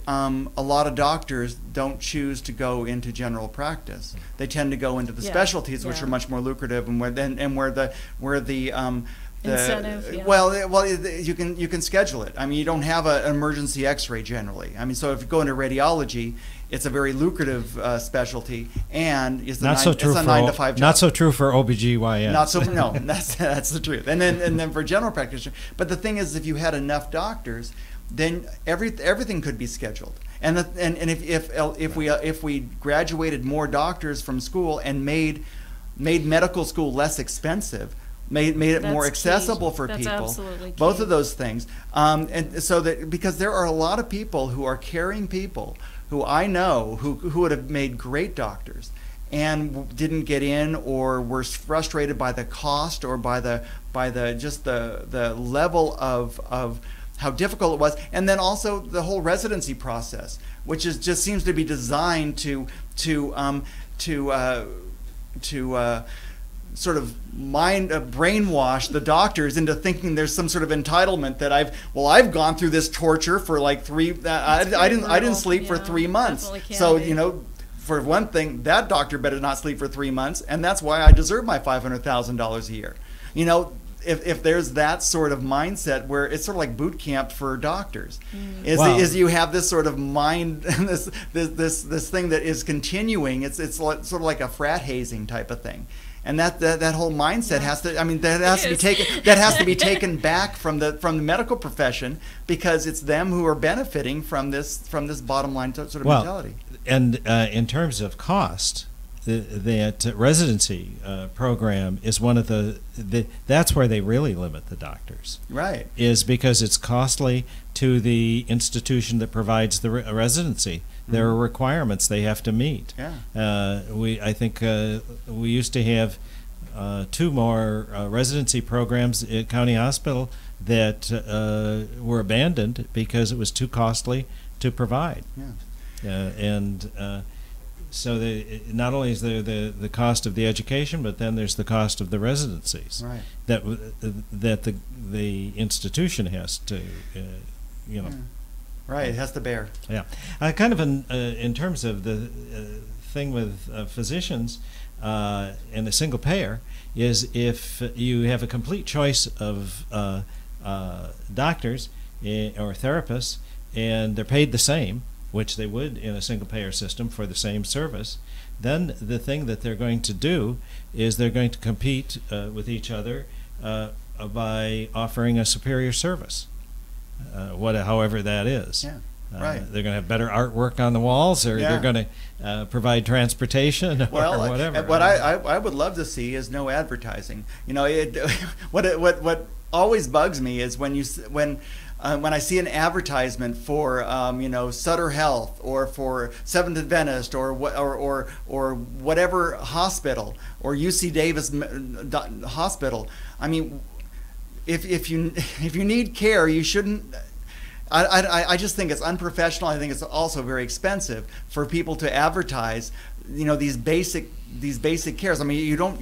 a lot of doctors don't choose to go into general practice. They tend to go into the specialties, which are much more lucrative, and where the incentive. Well, you can schedule it. I mean, you don't have an emergency X-ray generally. I mean, so if you go into radiology, it's a very lucrative specialty, and it's a 9 to 5 job. Not so true for OBGYN. No, that's the truth. And then for general practitioners. But the thing is, if you had enough doctors, then everything could be scheduled. And if we graduated more doctors from school and made medical school less expensive, made it more accessible for people. Both of those things, and so that, because there are a lot of people who are caring people who I know who would have made great doctors and didn't get in, or were frustrated by the cost, or by the level of how difficult it was, and then also the whole residency process, which just seems to be designed to sort of brainwash the doctors into thinking there's some sort of entitlement that I've gone through this torture for like I didn't sleep for 3 months. So for one thing, that doctor better not sleep for 3 months, and that's why I deserve my $500,000 a year. If there's that sort of mindset where it's sort of like boot camp for doctors, is you have this sort of mind, this thing that is continuing. It's sort of like a frat hazing type of thing. And that whole mindset has to, I mean, that has to be taken back from the medical profession, because it's them who are benefiting from this bottom line sort of mentality. And in terms of cost, that residency program is one of that's where they really limit the doctors. Right. Is because it's costly to the institution that provides the residency. There are requirements they have to meet. Yeah. I think we used to have 2 more residency programs at County Hospital that were abandoned because it was too costly to provide. Yeah. So not only is there the cost of the education, but then there's the cost of the residencies. Right. That the institution has to Yeah. Right, it has to bear. Yeah, kind of in terms of the thing with physicians and a single payer is if you have a complete choice of doctors or therapists, and they're paid the same, which they would in a single payer system for the same service, then the thing that they're going to do is they're going to compete with each other by offering a superior service. However that is. Yeah, right. They're going to have better artwork on the walls, or they're going to provide transportation, or whatever. What I would love to see is no advertising. What always bugs me is when when I see an advertisement for Sutter Health or for Seventh Adventist or whatever hospital or UC Davis hospital, I mean, if you need care, you shouldn't. I just think it's unprofessional. I think it's also very expensive for people to advertise, these basic cares. I mean, you don't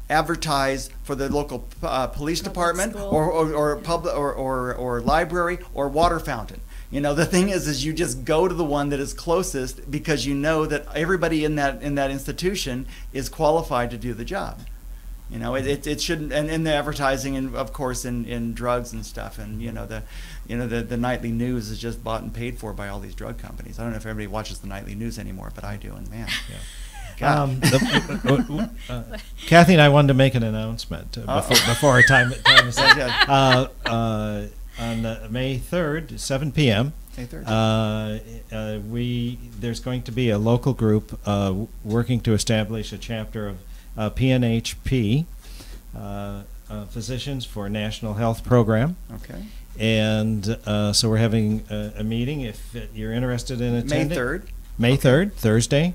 advertise for the local police department or public or library or water fountain. The thing is you just go to the one that is closest because you know that everybody in that institution is qualified to do the job. It shouldn't, and in the advertising, and of course in drugs and stuff, and the nightly news is just bought and paid for by all these drug companies. I don't know if everybody watches the nightly news anymore, but I do, and man. Yeah. Kathy and I wanted to make an announcement before our time is up. On May 3rd, 7 p.m., May 3rd. There's going to be a local group working to establish a chapter of PNHP, Physicians for National Health Program. Okay. And so we're having a meeting if you're interested in attending. May 3rd. May 3rd, Thursday.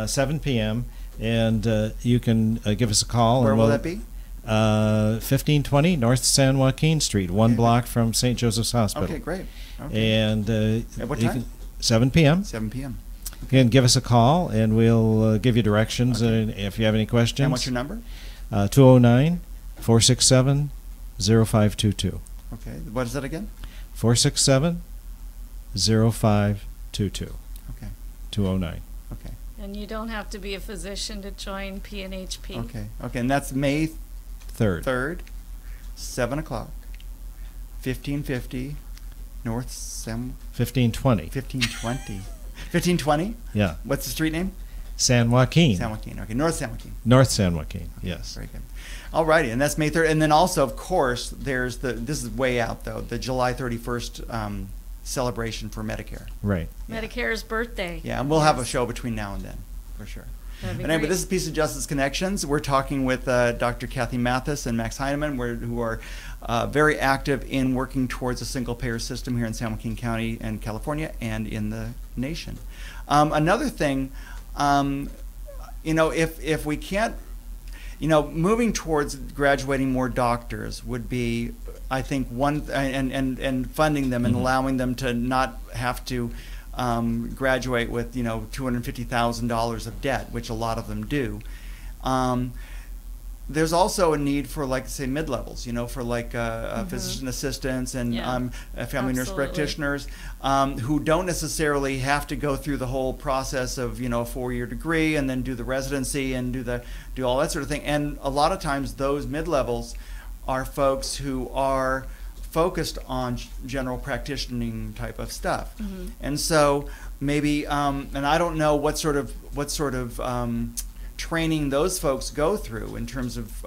7 p.m. And you can give us a call. Where will that be? 1520 North San Joaquin Street, one block from St. Joseph's Hospital. Okay, great. Okay. And at what time? 7 p.m. 7 p.m. You can give us a call, and we'll give you directions if you have any questions. And what's your number? 209-467-0522. Okay. What is that again? 467-0522. Okay. 209. Okay. And you don't have to be a physician to join PNHP. Okay. Okay. And that's May 3rd. 7 o'clock. 1550 North Sam. 1520. 1520. 1520? Yeah. What's the street name? San Joaquin. San Joaquin. Okay. North San Joaquin. North San Joaquin. Okay, yes. Very good. All righty. And that's May 3rd. And then also, of course, there's this is way out, though, the July 31st celebration for Medicare. Right. Medicare's birthday. Yeah, and we'll have a show between now and then, for sure. That'd be But anyway, great. this is Peace and Justice Connections. We're talking with Dr. Kathy Mathis and Max Heinemann, who are very active in working towards a single-payer system here in San Joaquin County and California and in the nation. Another thing, if we can't, moving towards graduating more doctors would be, I think, one, and funding them and allowing them to not have to graduate with $250,000 of debt, which a lot of them do. There's also a need for, like, say, mid-levels, for like physician assistants and family nurse practitioners who don't necessarily have to go through the whole process of a 4-year degree and then do the residency and do all that sort of thing. And a lot of times those mid-levels are folks who are focused on general practicing type of stuff. And so maybe and I don't know what sort of training those folks go through in terms of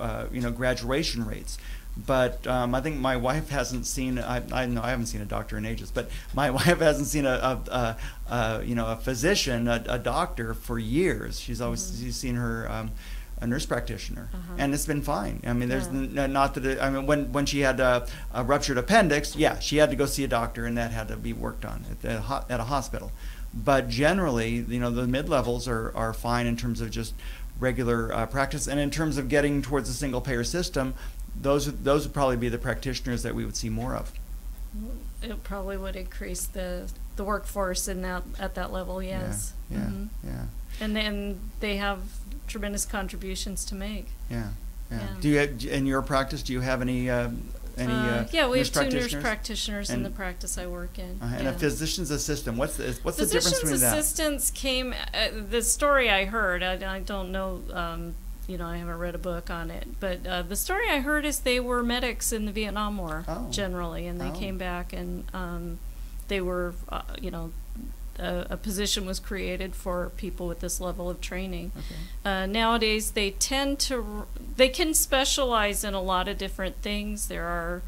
graduation rates, but I think my wife hasn't seen. I know I haven't seen a doctor in ages, but my wife hasn't seen a physician, a doctor for years. She's always she's seen her a nurse practitioner, and it's been fine. I mean, there's not that. I mean, when she had a ruptured appendix, she had to go see a doctor, and that had to be worked on at a hospital. But generally, the mid-levels are fine in terms of just regular practice, and in terms of getting towards a single-payer system, those would probably be the practitioners that we would see more of. It probably would increase the workforce at that level. Yes. Yeah. And then they have tremendous contributions to make. Yeah. Do you in your practice? Do you have any? We have 2 nurse practitioners in the practice I work in. And a physician's assistant. What's the difference between that? Physician's assistants came. The story I heard. I don't know. I haven't read a book on it, but the story I heard is they were medics in the Vietnam War generally, and they came back and they were, a position was created for people with this level of training. Nowadays, they can specialize in a lot of different things. There are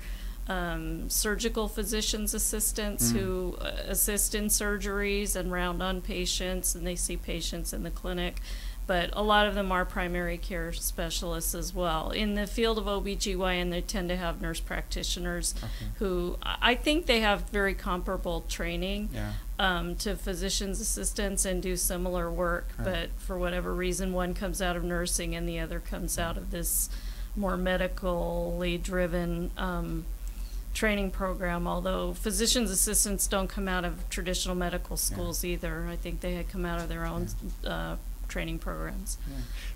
surgical physician's assistants who assist in surgeries and round on patients, and they see patients in the clinic. but a lot of them are primary care specialists as well. In the field of OBGYN, they tend to have nurse practitioners who I think they have very comparable training to physician's assistants and do similar work, but for whatever reason, one comes out of nursing and the other comes out of this more medically driven training program, although physician's assistants don't come out of traditional medical schools either. I think they had come out of their own training programs.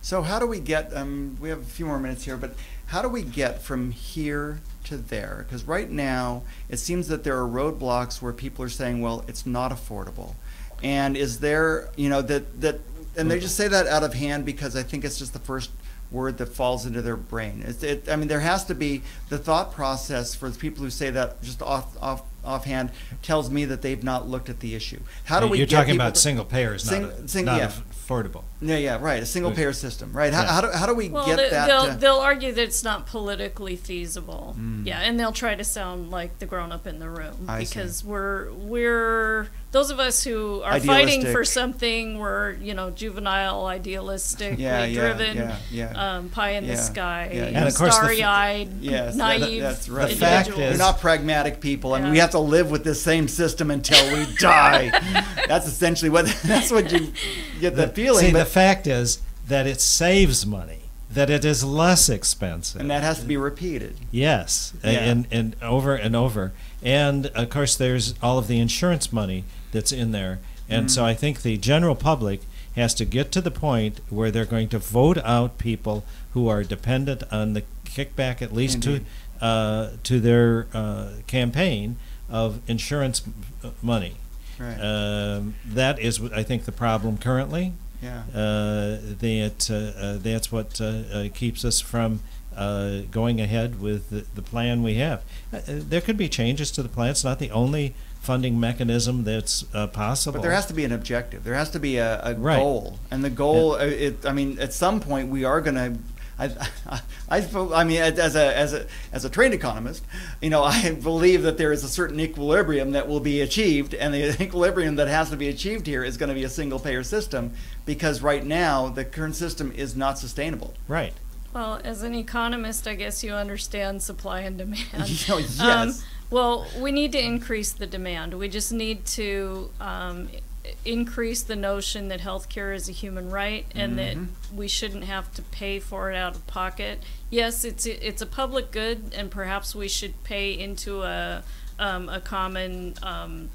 So how do we get, we have a few more minutes here, but how do we get from here to there? Because right now, it seems that there are roadblocks where people are saying, well, it's not affordable. And is there, you know, and they just say that out of hand because I think it's just the first word that falls into their brain. I mean, there has to be the thought process for the people who say that just offhand tells me that they've not looked at the issue. How do we? You're talking about single payers, not affordable. Yeah, right. A single payer system, right? How do we get that? They'll argue that it's not politically feasible. Yeah, and they'll try to sound like the grown up in the room because we're those of us who are fighting for something. We're juvenile, idealistically driven, pie in the sky, and of course starry-eyed, naive. That's right. The fact is, we're not pragmatic people. I mean, we have to live with this same system until we die. That's essentially what you get the feeling. See, the fact is that it saves money, that it is less expensive. And that has to be repeated. Yes, and over and over. And, of course, there's all of the insurance money that's in there. And so I think the general public has to get to the point where they're going to vote out people who are dependent on the kickback, at least to their campaign of insurance money. Right. That is, I think, the problem currently. Yeah. That's what keeps us from going ahead with the plan we have. There could be changes to the plan. It's not the only funding mechanism that's possible. But there has to be an objective. There has to be a goal. And the goal, I mean, at some point we are going to. I mean, as a trained economist, I believe that there is a certain equilibrium that will be achieved, and the equilibrium that has to be achieved here is going to be a single-payer system, because right now the current system is not sustainable. Right. Well, as an economist, I guess you understand supply and demand. Yes. Well, we need to increase the demand. We just need to increase the notion that healthcare is a human right and that we shouldn't have to pay for it out of pocket. Yes, it's a public good, and perhaps we should pay into a common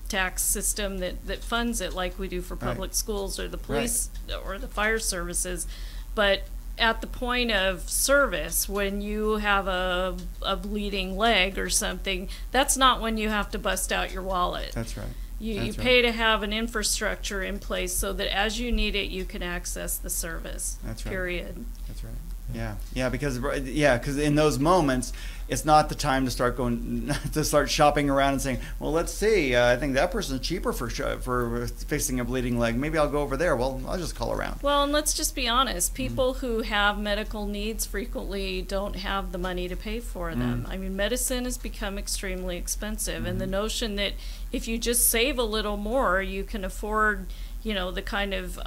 tax system that funds it, like we do for public schools or the police or the fire services. But at the point of service, when you have a bleeding leg or something, that's not when you have to bust out your wallet. That's right. You pay to have an infrastructure in place so that as you need it, you can access the service. That's right. Period. That's right. Yeah, because in those moments, it's not the time to start shopping around and saying, well, let's see, I think that person's cheaper for fixing a bleeding leg. Maybe I'll go over there. Well, I'll just call around. Well, and let's just be honest. People who have medical needs frequently don't have the money to pay for them. I mean, medicine has become extremely expensive, and the notion that if you just save a little more, you can afford the kind of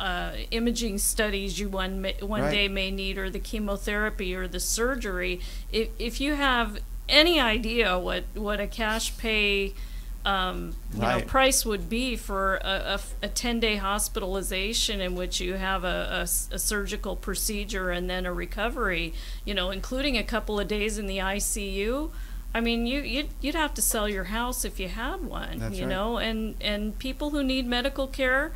imaging studies you one day may need, or the chemotherapy or the surgery. If you have any idea what a cash pay price would be for a 10-day hospitalization in which you have a surgical procedure and then a recovery, including a couple of days in the ICU, I mean, you'd have to sell your house if you had one. That's right. And people who need medical care,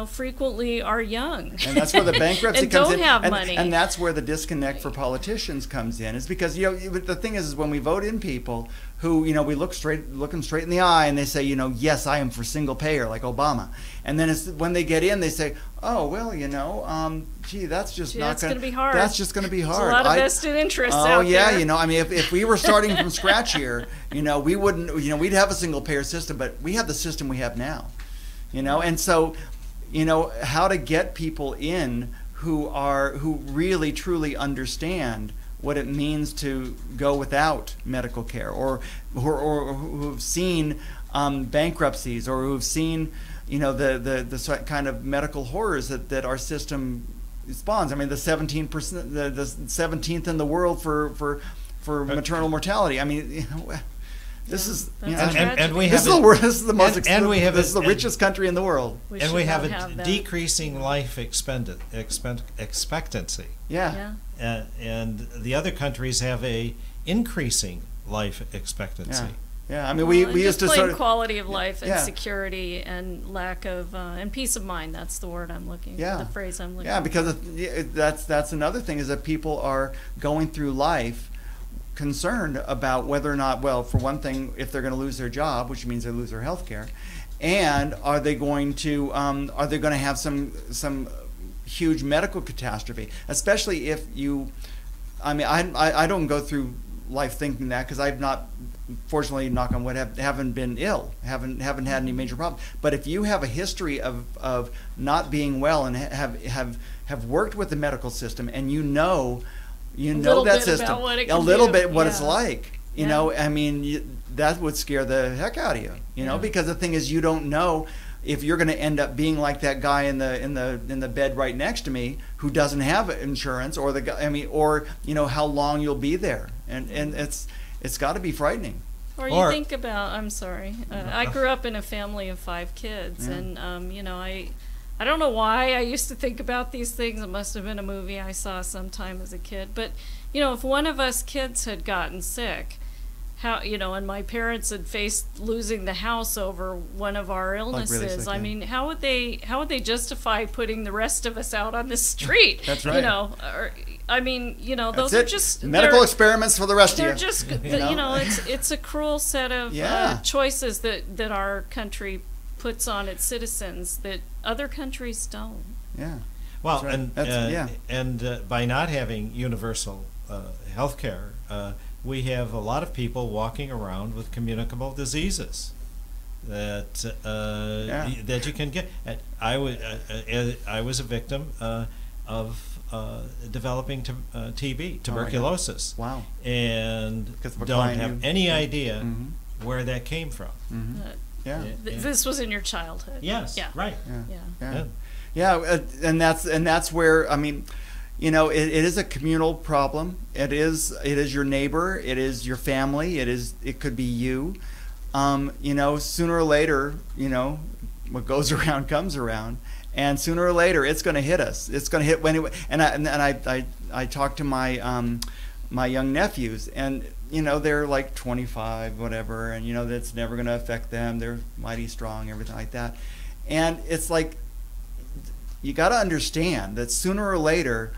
frequently are young. And that's where the bankruptcy and comes don't in. have money. And that's where the disconnect for politicians comes in. Is because the thing is when we vote in people who we look them straight in the eye and they say yes, I am for single payer like Obama. And then when they get in, they say, oh well, that's just not going to be hard. That's just going to be hard. There's a lot of vested interests out there. Oh yeah, I mean, if we were starting from scratch here, we wouldn't. We'd have a single payer system, but we have the system we have now. And so. How to get people in who really truly understand what it means to go without medical care, or who've seen bankruptcies, or who've seen the kind of medical horrors that our system spawns. I mean, the 17%, the 17th in the world for maternal mortality. I mean, you know, this is and we this have is the most and we have this is the richest country in the world. And we have a decreasing life expectancy. Yeah. And the other countries have a increasing life expectancy. Yeah, I mean, we used to sort of quality of life and security and lack of and peace of mind. That's the word I'm looking. The phrase I'm looking. Yeah, because that's another thing is that people are going through life concerned about whether or not, well, for one thing, if they're going to lose their job, which means they lose their health care, and are they going to have some huge medical catastrophe, especially if you, I mean, I don't go through life thinking that, because I've not, fortunately, knock on wood, haven't been ill, haven't had any major problems. But if you have a history of not being well and have worked with the medical system, and you know that system a little bit what it's like, you know, I mean, that would scare the heck out of you, you know, because the thing is, you don't know if you're going to end up being like that guy in the bed right next to me who doesn't have insurance, or the guy, I mean, or you know, how long you'll be there, and it's got to be frightening. Or you think about, I'm sorry, I grew up in a family of 5 kids, and you know, I don't know why I used to think about these things. It must have been a movie I saw sometime as a kid. But, you know, if one of us kids had gotten sick, how, you know, and my parents had faced losing the house over one of our illnesses, really sick, I mean, how would they justify putting the rest of us out on the street? That's right. You know, or, I mean, you know, those are just medical experiments for the rest of you. They're just, you know, it's a cruel set of choices that our country puts on its citizens that other countries don't. Yeah. Well, right. and by not having universal health care, we have a lot of people walking around with communicable diseases that that you can get. I was a victim of developing TB, tuberculosis. Wow. And don't have any idea where that came from. This was in your childhood. Yes. Yeah. Right. Yeah. And that's where, I mean, you know, it is a communal problem. It is your neighbor. It is your family. It could be you. You know, sooner or later, you know, what goes around comes around, and sooner or later it's going to hit us. It's going to hit when it, and I talked to my my young nephews, and you know, they're like 25, whatever, and you know, that's never going to affect them. They're mighty strong, everything like that. And it's like, you got to understand that sooner or later,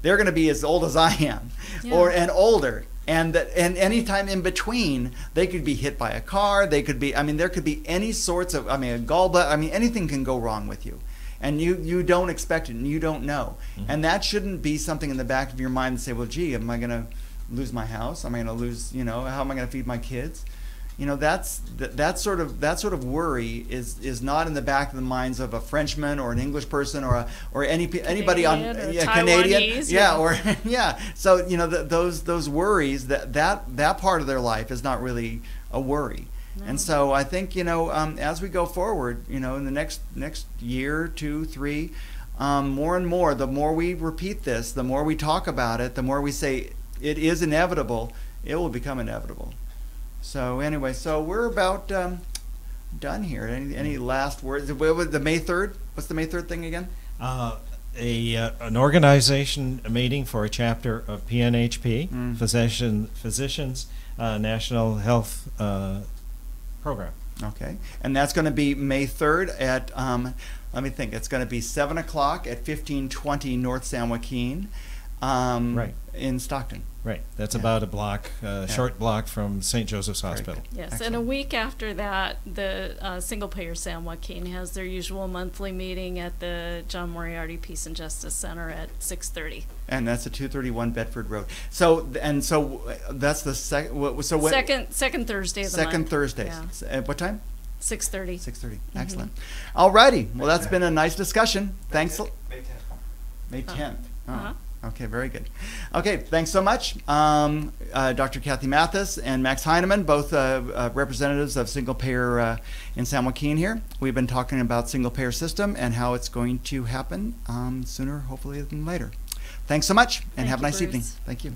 they're going to be as old as I am, and older. And any time in between, they could be hit by a car. They could be, I mean, there could be any sorts of, I mean, a gallbladder. I mean, anything can go wrong with you. And you don't expect it, and you don't know. And that shouldn't be something in the back of your mind and say, well, gee, am I going to lose my house? Am I going to lose, you know, how am I going to feed my kids? You know, that sort of worry is not in the back of the minds of a Frenchman or an English person or anybody on Canadian, So you know, those worries, that part of their life is not really a worry. No. And so I think, you know, as we go forward, you know, in the next year, 2, 3, more and more, the more we repeat this, the more we talk about it, the more we say it is inevitable, it will become inevitable. So anyway, so we're about done here. Any last words? The May 3rd? What's the May 3rd thing again? An organization meeting for a chapter of PNHP, Physicians National Health Program. Okay, and that's going to be May 3rd at, let me think, it's going to be 7 o'clock at 1520 North San Joaquin in Stockton. Right, that's about a block, short block from St. Joseph's Hospital. Yes, Excellent. And a week after that, the Single Payer San Joaquin has their usual monthly meeting at the John Moriarty Peace and Justice Center at 6:30. And that's at 231 Bedford Road. So that's the second Thursday of the month. Second Thursday. Yeah. At what time? 6:30. 6:30. Excellent. All righty. Well, that's been a nice discussion. Thanks. May 10th. May 10th. Oh. Okay, very good. Okay, thanks so much. Dr. Kathy Mathis and Max Heinemann, both representatives of single payer in San Joaquin here. We've been talking about single payer system and how it's going to happen sooner, hopefully, than later. Thanks so much, and have a nice evening. Thank you.